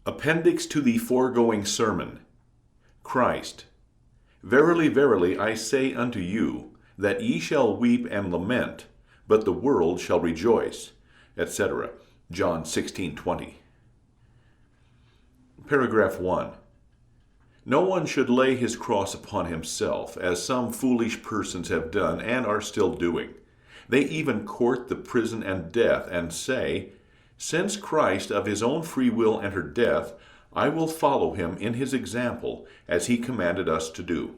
Appendix to the foregoing sermon. Christ. Verily, verily, I say unto you, that ye shall weep and lament, but the world shall rejoice, etc. John 16:20. Paragraph 1. No one should lay his cross upon himself, as some foolish persons have done and are still doing. They even court the prison and death, and say, since Christ of his own free will entered death, I will follow him in his example, as he commanded us to do.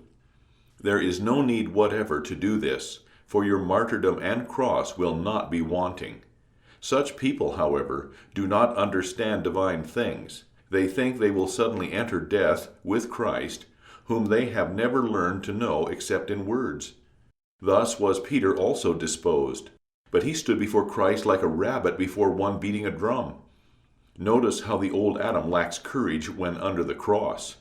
There is no need whatever to do this, for your martyrdom and cross will not be wanting. Such people, however, do not understand divine things. They think they will suddenly enter death with Christ, whom they have never learned to know except in words. Thus was Peter also disposed, but he stood before Christ like a rabbit before one beating a drum. Notice how the old Adam lacks courage when under the cross.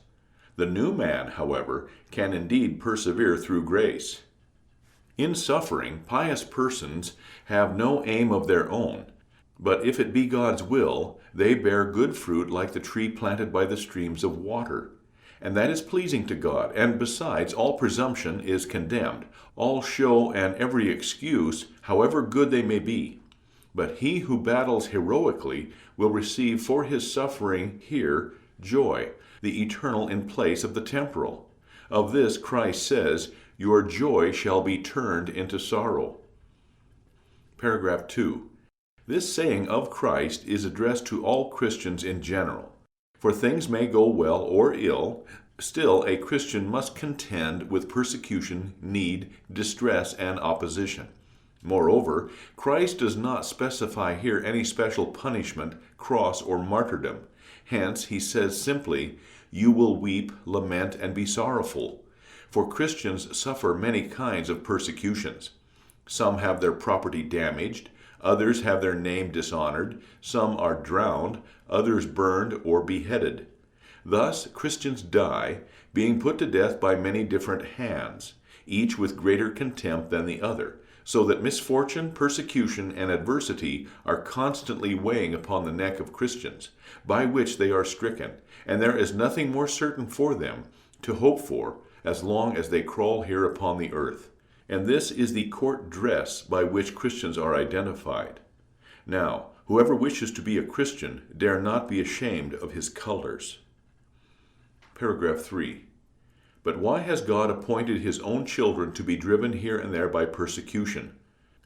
The new man, however, can indeed persevere through grace. In suffering, pious persons have no aim of their own, but if it be God's will, they bear good fruit like the tree planted by the streams of water. And that is pleasing to God, and besides, all presumption is condemned, all show and every excuse, however good they may be. But he who battles heroically will receive for his suffering here joy, the eternal in place of the temporal. Of this Christ says, your joy shall be turned into sorrow. Paragraph 2. This saying of Christ is addressed to all Christians in general. For things may go well or ill, still a Christian must contend with persecution, need, distress, and opposition. Moreover, Christ does not specify here any special punishment, cross, or martyrdom. Hence, he says simply, you will weep, lament, and be sorrowful. For Christians suffer many kinds of persecutions. Some have their property damaged, others have their name dishonored, some are drowned, others burned or beheaded. Thus Christians die, being put to death by many different hands, each with greater contempt than the other, so that misfortune, persecution, and adversity are constantly weighing upon the neck of Christians, by which they are stricken, and there is nothing more certain for them to hope for as long as they crawl here upon the earth. And this is the court dress by which Christians are identified. Now, whoever wishes to be a Christian dare not be ashamed of his colors. Paragraph 3. But why has God appointed his own children to be driven here and there by persecution?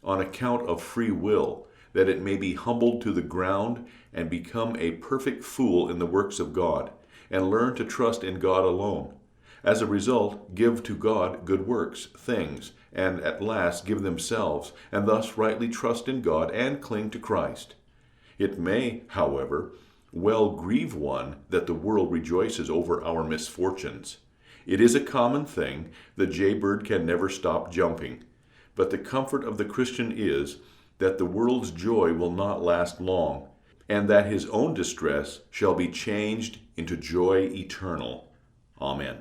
On account of free will, that it may be humbled to the ground and become a perfect fool in the works of God, and learn to trust in God alone. As a result, give to God good works, things, and at last give themselves, and thus rightly trust in God and cling to Christ. It may, however, well grieve one that the world rejoices over our misfortunes. It is a common thing, the jaybird can never stop jumping. But the comfort of the Christian is that the world's joy will not last long, and that his own distress shall be changed into joy eternal. Amen.